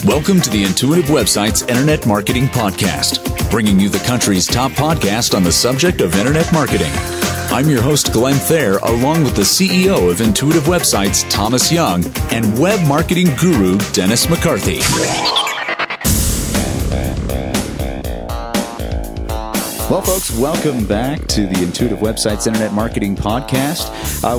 Welcome to the Intuitive Websites Internet Marketing Podcast, bringing you the country's top podcast on the subject of internet marketing. I'm your host, Glenn Thayer, along with the CEO of Intuitive Websites, Thomas Young, and web marketing guru, Dennis McCarthy. Well, folks, welcome back to the Intuitive Websites Internet Marketing Podcast.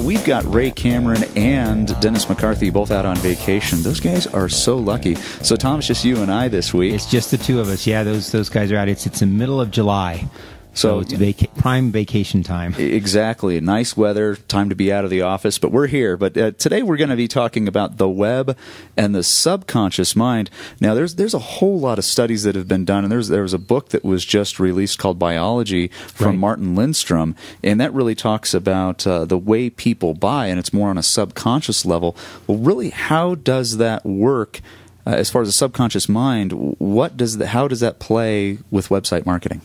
We've got Ray Cameron and Dennis McCarthy both out on vacation. Those guys are so lucky. So, Thomas, just you and I this week. It's just the two of us. Yeah, those guys are out. It's the middle of July. So it's prime vacation time. Exactly. Nice weather, time to be out of the office, but we're here. But today we're going to be talking about the web and the subconscious mind. Now, there's a whole lot of studies that have been done, and there was a book that was just released called Biology from Martin Lindstrom, and that really talks about the way people buy, and it's more on a subconscious level. Well, really, how does that work as far as the subconscious mind? How does that play with website marketing?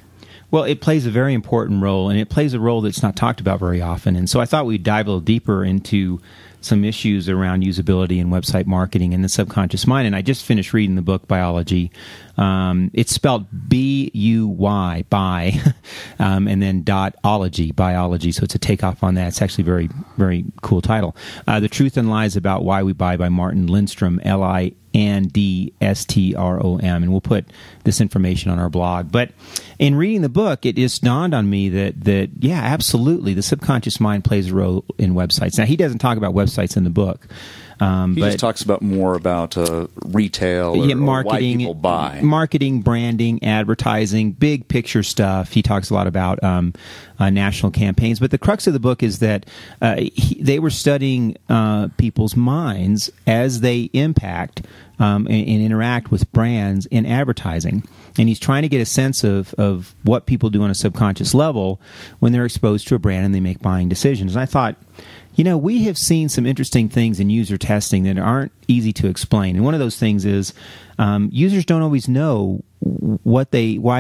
Well, it plays a very important role, and it plays a role that's not talked about very often. And so I thought we'd dive a little deeper into some issues around usability and website marketing and the subconscious mind. And I just finished reading the book Biology. It's spelled B-U-Y, by, and then .ology, biology. So it's a takeoff on that. It's actually a very, very cool title. The Truth and Lies About Why We Buy by Martin Lindstrom, Lindstrom. And we'll put this information on our blog. But in reading the book, it just dawned on me that yeah, absolutely, the subconscious mind plays a role in websites. Now, he doesn't talk about websites in the book. He just talks more about retail or marketing, why people buy. Marketing, branding, advertising, big picture stuff. He talks a lot about national campaigns. But the crux of the book is that they were studying people's minds as they impact and interact with brands in advertising. And he's trying to get a sense of what people do on a subconscious level when they're exposed to a brand and they make buying decisions. And I thought, we have seen some interesting things in user testing that aren't easy to explain. And one of those things is users don't always know why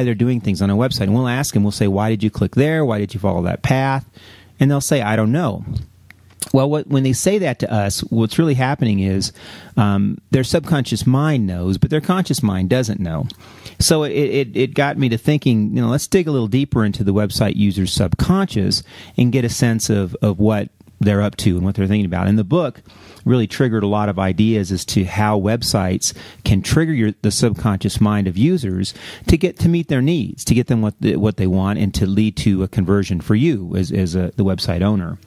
they're doing things on a website. And we'll ask them, we'll say, why did you click there? Why did you follow that path? And they'll say, I don't know. Well, when they say that to us, what's really happening is their subconscious mind knows, but their conscious mind doesn't know. So it got me to thinking, let's dig a little deeper into the website user's subconscious and get a sense of what they're up to and what they're thinking about. And the book really triggered a lot of ideas as to how websites can trigger the subconscious mind of users to meet their needs, to get them what they want, and to lead to a conversion for you as the website owner.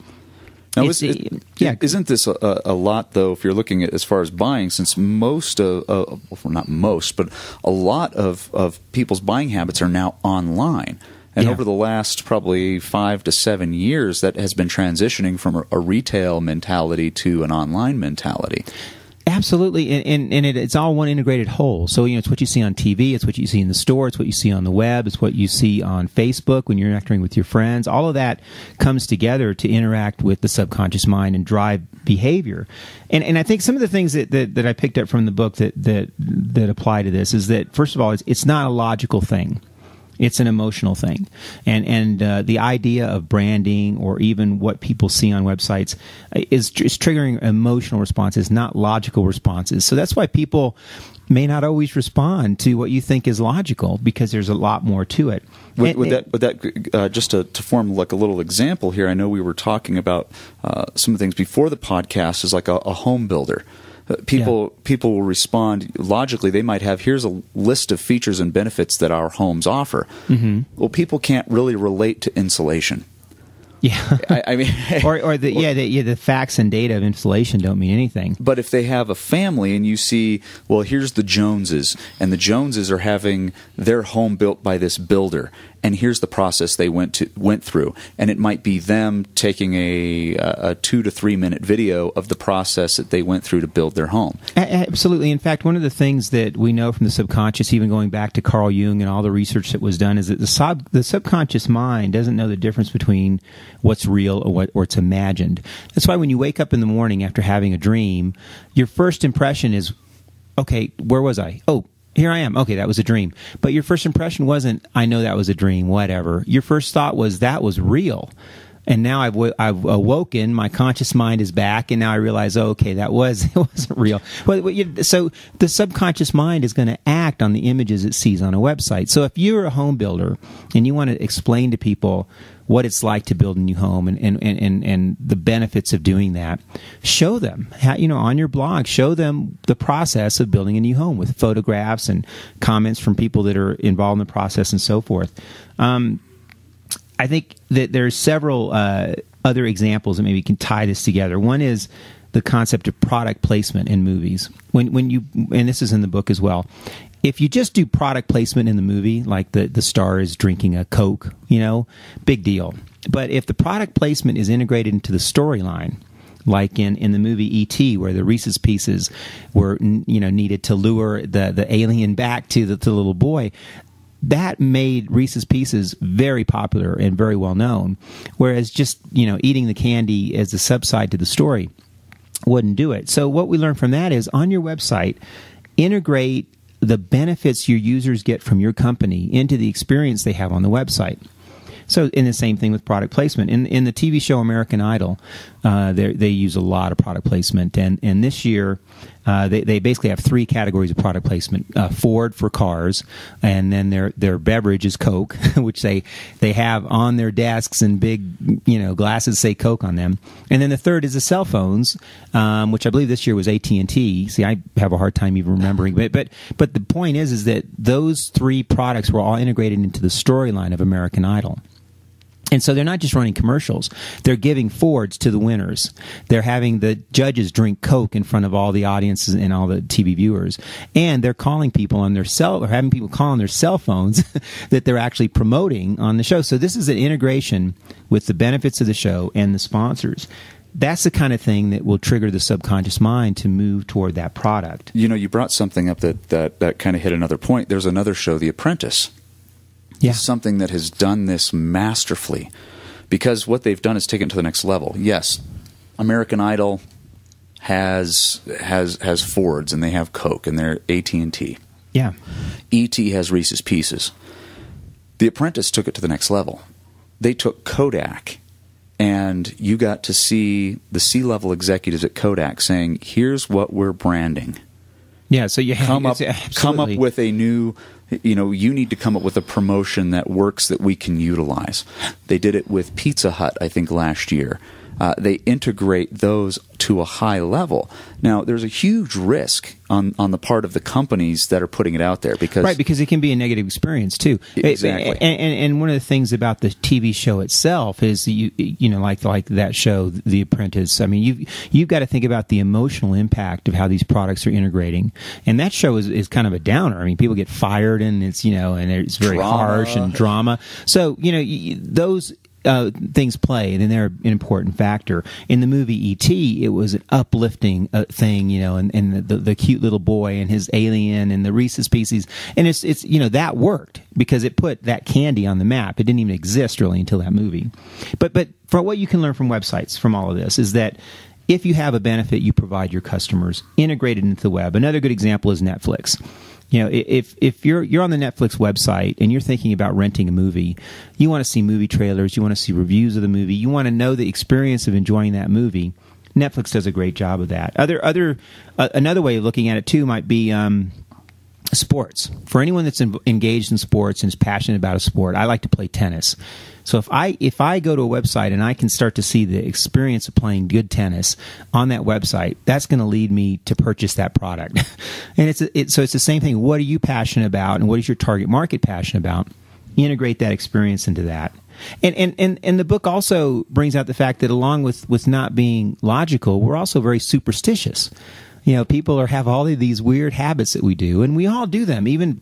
Now, isn't this a lot, though, if you're looking at as far as buying, since not most, but a lot of people's buying habits are now online. And over the last probably 5 to 7 years, that has been transitioning from a retail mentality to an online mentality. Absolutely, and it's all one integrated whole. So, it's what you see on TV, it's what you see in the store, it's what you see on the web, it's what you see on Facebook when you're interacting with your friends. All of that comes together to interact with the subconscious mind and drive behavior. And I think some of the things that I picked up from the book that apply to this is that, first of all, it's not a logical thing. It's an emotional thing. And the idea of branding or even what people see on websites is triggering emotional responses, not logical responses. So that's why people may not always respond to what you think is logical, because there's a lot more to it. Would that just to form like a little example here, I know we were talking about some of the things before the podcast is like a home builder. People will respond logically. They might have, here's a list of features and benefits that our homes offer. Mm-hmm. Well, people can't really relate to insulation. Yeah, I mean, the facts and data of insulation don't mean anything. But if they have a family and you see, well, here's the Joneses, and the Joneses are having their home built by this builder, and here's the process they went through, and it might be them taking a 2 to 3 minute video of the process that they went through to build their home. Absolutely. In fact, one of the things that we know from the subconscious, even going back to Carl Jung and all the research that was done, is that the subconscious mind doesn't know the difference between what's real or what's imagined. That's why when you wake up in the morning after having a dream, your first impression is, okay, where was I? Oh, here I am. Okay, that was a dream. But your first impression wasn't, I know that was a dream, whatever. Your first thought was, that was real. And now I've awoken. My conscious mind is back, and now I realize, oh, okay, it wasn't real. So the subconscious mind is going to act on the images it sees on a website. So if you're a home builder and you want to explain to people what it's like to build a new home and the benefits of doing that, show them how, on your blog, show them the process of building a new home with photographs and comments from people that are involved in the process and so forth. I think that there's several other examples that maybe can tie this together. One is the concept of product placement in movies. When you, and this is in the book as well, if you just do product placement in the movie, like the star is drinking a Coke, big deal. But if the product placement is integrated into the storyline, like in the movie E.T., where the Reese's Pieces were needed to lure the alien back to the little boy, that made Reese's Pieces very popular and very well known, whereas just eating the candy as a subside to the story wouldn't do it. So what we learned from that is, on your website, integrate the benefits your users get from your company into the experience they have on the website. So, in the same thing with product placement. In the TV show American Idol, they use a lot of product placement, and this year they basically have three categories of product placement: Ford for cars, and then their beverage is Coke, which they have on their desks, and big glasses say Coke on them. And then the third is the cell phones, which I believe this year was AT&T. See, I have a hard time even remembering, but the point is that those three products were all integrated into the storyline of American Idol. And so they're not just running commercials. They're giving Fords to the winners. They're having the judges drink Coke in front of all the audiences and all the TV viewers. And they're calling people on their having people call on their cell phones that they're actually promoting on the show. So this is an integration with the benefits of the show and the sponsors. That's the kind of thing that will trigger the subconscious mind to move toward that product. You brought something up that kind of hit another point. There's another show, The Apprentice. Yeah. Something that has done this masterfully, because what they've done is taken it to the next level. Yes, American Idol has Fords, and they have Coke, and they're AT&T. Yeah. E.T. has Reese's Pieces. The Apprentice took it to the next level. They took Kodak, and you got to see the C-level executives at Kodak saying, "Here's what we're branding." Yeah, so you come up with a new. You need to come up with a promotion that works, that we can utilize. They did it with Pizza Hut, I think, last year. They integrate those to a high level. Now, there's a huge risk on the part of the companies that are putting it out there, because it can be a negative experience too. Exactly. And one of the things about the TV show itself is like that show, The Apprentice. I mean, you've got to think about the emotional impact of how these products are integrating. And that show is kind of a downer. I mean, people get fired, and it's and it's very harsh and drama. So those things play, and they're an important factor. In the movie E.T., it was an uplifting thing, and the cute little boy and his alien and the Reese's Pieces, and it's that worked because it put that candy on the map. It didn't even exist really until that movie. But for what you can learn from websites from all of this is that if you have a benefit you provide your customers, integrate it into the web. Another good example is Netflix. If you're on the Netflix website and you're thinking about renting a movie, you want to see movie trailers, you want to see reviews of the movie, you want to know the experience of enjoying that movie. Netflix does a great job of that. Another way of looking at it too might be sports. For anyone that's engaged in sports and is passionate about a sport, I like to play tennis. So if I go to a website and I can start to see the experience of playing good tennis on that website, that's going to lead me to purchase that product. And so it's the same thing. What are you passionate about, and what is your target market passionate about? Integrate that experience into that. And the book also brings out the fact that along with not being logical, we're also very superstitious. People have all of these weird habits that we do, and we all do them. Even,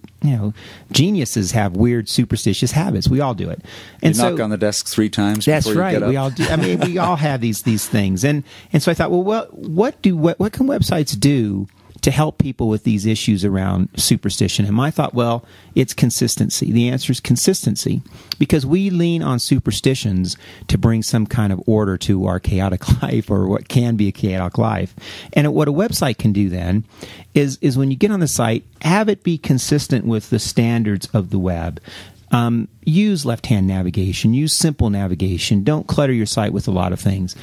geniuses have weird, superstitious habits. We all do it. And you knock on the desk 3 times before you get up. We all do. I mean, we all have these things. And so I thought, well, what can websites do to help people with these issues around superstition? And I thought, well, it's consistency. The answer is consistency, because we lean on superstitions to bring some kind of order to our chaotic life, or what can be a chaotic life. And what a website can do then is when you get on the site, have it be consistent with the standards of the web. use left-hand navigation, use simple navigation, don't clutter your site with a lot of things.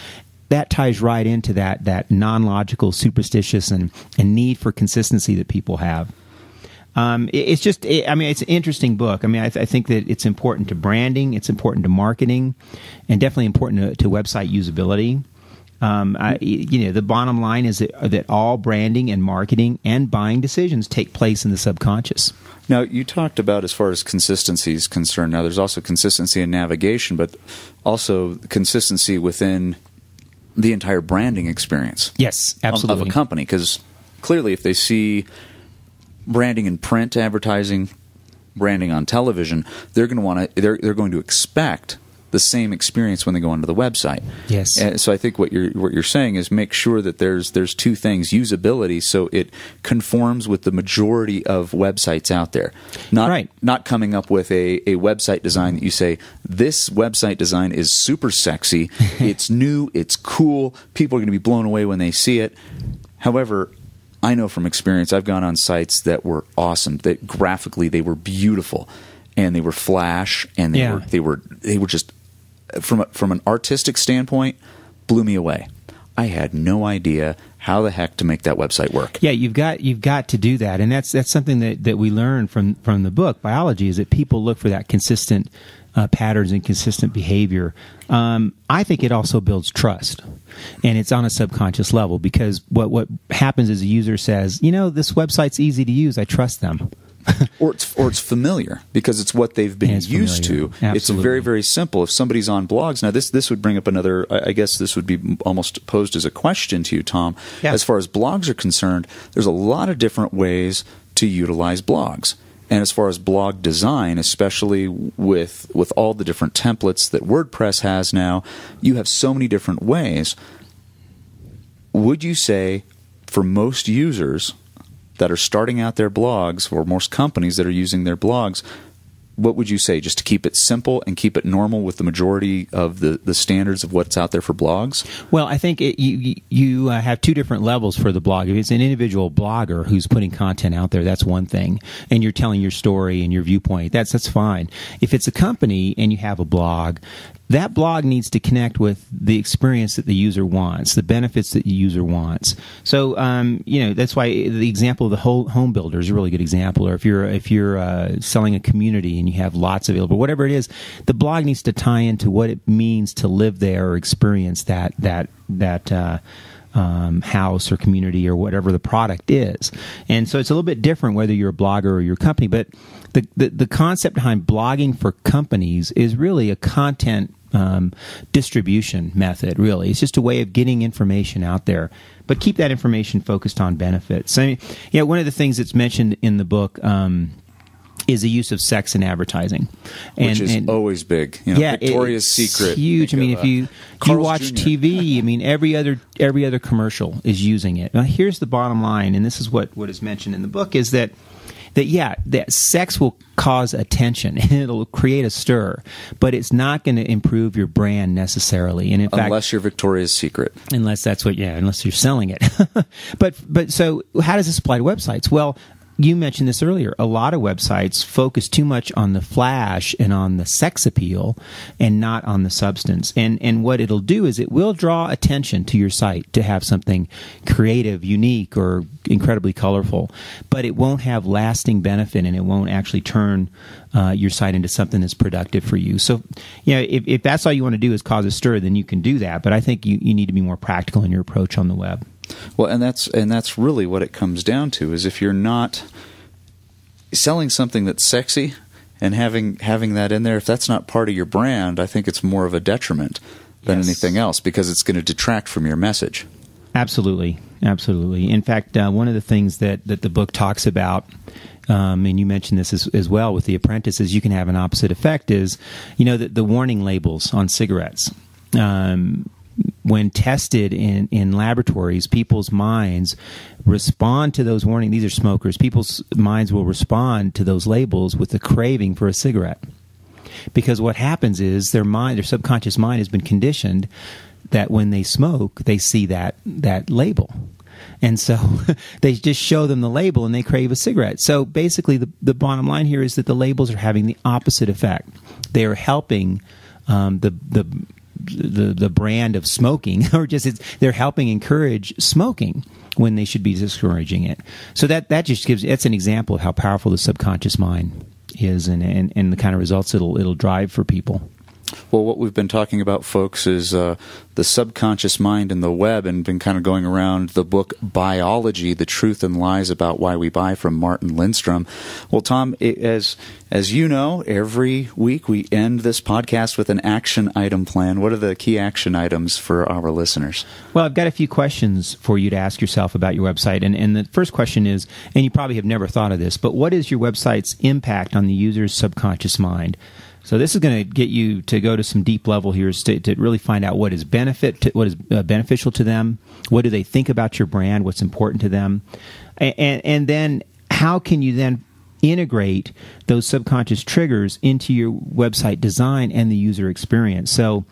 That ties right into that non-logical, superstitious, and need for consistency that people have. It's an interesting book. I mean, I think that it's important to branding, it's important to marketing, and definitely important to website usability. The bottom line is that all branding and marketing and buying decisions take place in the subconscious. Now, you talked about as far as consistency is concerned. Now, there's also consistency in navigation, but also consistency within the entire branding experience. Yes, absolutely. Of a company, because clearly if they see branding in print advertising, branding on television, they're going to expect the same experience when they go onto the website. Yes. And so I think what you're saying is make sure that there's two things: usability, so it conforms with the majority of websites out there. Not coming up with a website design that you say, this website design is super sexy, it's new, it's cool, people are going to be blown away when they see it. However, I know from experience, I've gone on sites that were awesome, that graphically they were beautiful, and they were flash, and they were just from an artistic standpoint, blew me away. I had no idea how the heck to make that website work. Yeah, you've got to do that, and that's something that we learn from the book biology, is that people look for that consistent patterns and consistent behavior. I think it also builds trust, and it's on a subconscious level, because what happens is a user says, this website's easy to use, I trust them. or it's familiar, because it's what they've been used to. Absolutely. It's very, very simple. If somebody's on blogs, now this would bring up another, I guess this would be almost posed as a question to you, Tom. Yeah. As far as blogs are concerned, there's a lot of different ways to utilize blogs. And as far as blog design, especially with all the different templates that WordPress has now, you have so many different ways. Would you say, for most users that are starting out their blogs, or most companies that are using their blogs, what would you say, just to keep it simple and keep it normal with the majority of the standards of what's out there for blogs? Well, I think you have two different levels for the blog. If it's an individual blogger who's putting content out there, that's one thing, and you're telling your story and your viewpoint, that's fine. If it's a company and you have a blog, that blog needs to connect with the experience that the user wants, the benefits that the user wants. So, that's why the example of the home builder is a really good example. Or if you're selling a community and you have lots available, whatever it is, the blog needs to tie into what it means to live there or experience that house or community or whatever the product is. And so it's a little bit different whether you're a blogger or your company, but the concept behind blogging for companies is really a content distribution method, really. It's just a way of getting information out there, but keep that information focused on benefits. I mean, one of the things that's mentioned in the book is the use of sex in advertising, which is always big. Victoria's Secret, huge. I mean, if you watch Jr. TV, I mean, every other commercial is using it. Now, here's the bottom line, and this is what is mentioned in the book, is that sex will cause attention and it'll create a stir, but it's not going to improve your brand necessarily. And in fact, unless you're Victoria's Secret, unless you're selling it. but so how does this apply to websites? Well, you mentioned this earlier. A lot of websites focus too much on the flash and on the sex appeal and not on the substance. And what it'll do is it will draw attention to your site to have something creative, unique, or incredibly colorful. But it won't have lasting benefit, and it won't actually turn your site into something that's productive for you. So, if that's all you want to do is cause a stir, then you can do that. But I think you need to be more practical in your approach on the web. Well, and that's really what it comes down to, is if you're not selling something that's sexy and having that in there, if that's not part of your brand, I think it's more of a detriment than anything else, because it's going to detract from your message. Absolutely. In fact, one of the things that the book talks about, and you mentioned this as well with the Apprentice, is you can have an opposite effect, is, the warning labels on cigarettes. When tested in laboratories, people's minds respond to those warnings. These are smokers. People's minds will respond to those labels with a craving for a cigarette. Because what happens is their subconscious mind has been conditioned that when they smoke, they see that label. And so they just show them the label and they crave a cigarette. So basically the bottom line here is that the labels are having the opposite effect. They are helping the brand of smoking, or they're helping encourage smoking when they should be discouraging it. So that just that's an example of how powerful the subconscious mind is, and the kind of results it'll drive for people. Well, what we've been talking about, folks, is the subconscious mind and the web, and been kind of going around the book Biology, The Truth and Lies About Why We Buy from Martin Lindstrom. Well, Tom, as you know, every week we end this podcast with an action item plan. What are the key action items for our listeners? Well, I've got a few questions for you to ask yourself about your website. And the first question is, and you probably have never thought of this, but what is your website's impact on the user's subconscious mind? So this is going to get you to go to some deep level here to really find out what is beneficial to them, what do they think about your brand, what's important to them, and then how can you then integrate those subconscious triggers into your website design and the user experience. So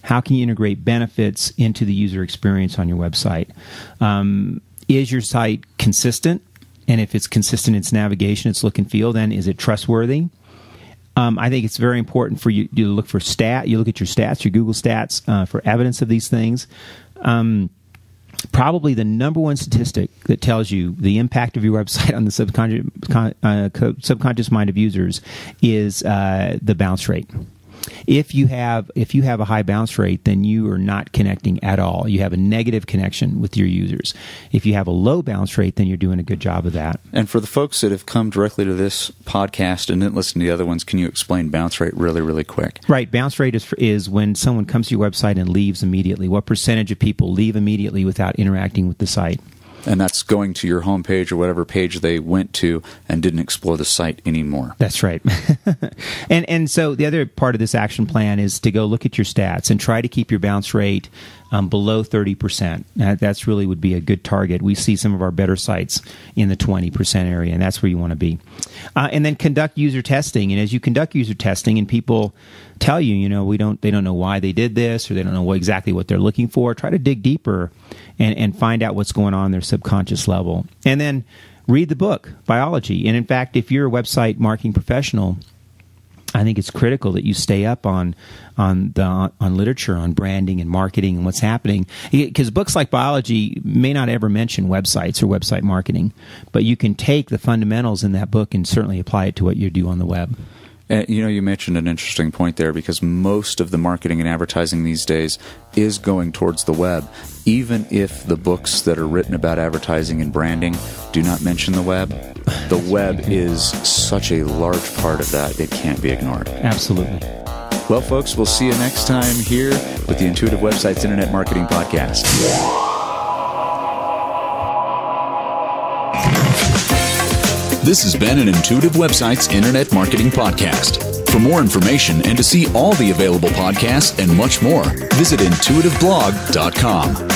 how can you integrate benefits into the user experience on your website? Is your site consistent? And if it's consistent in its navigation, its look and feel, then is it trustworthy? I think it's very important for you to look for you look at your stats, your Google stats, for evidence of these things. Probably the number one statistic that tells you the impact of your website on the subconscious mind of users is the bounce rate. If you have a high bounce rate, then you are not connecting at all. You have a negative connection with your users. If you have a low bounce rate, then you're doing a good job of that. And for the folks that have come directly to this podcast and didn't listen to the other ones, can you explain bounce rate really, really quick? Right. Bounce rate is when someone comes to your website and leaves immediately. What percentage of people leave immediately without interacting with the site? And that's going to your homepage or whatever page they went to and didn't explore the site anymore. That's right. and so the other part of this action plan is to go look at your stats and try to keep your bounce rate below 30%. That's really would be a good target. We see some of our better sites in the 20% area, and that's where you want to be. And then conduct user testing. And as you conduct user testing and people tell you, they don't know why they did this, or they don't know exactly what they're looking for, try to dig deeper and find out what's going on their subconscious level. And then read the book, Biology. And in fact, if you're a website marketing professional, I think it's critical that you stay up on literature, on branding and marketing and what's happening. Because books like Biology may not ever mention websites or website marketing, but you can take the fundamentals in that book and certainly apply it to what you do on the web. You mentioned an interesting point there, because most of the marketing and advertising these days is going towards the web. Even if the books that are written about advertising and branding do not mention the web is such a large part of that, it can't be ignored. Absolutely. Well, folks, we'll see you next time here with the Intuitive Websites Internet Marketing Podcast. This has been an Intuitive Websites Internet Marketing Podcast. For more information and to see all the available podcasts and much more, visit intuitiveblog.com.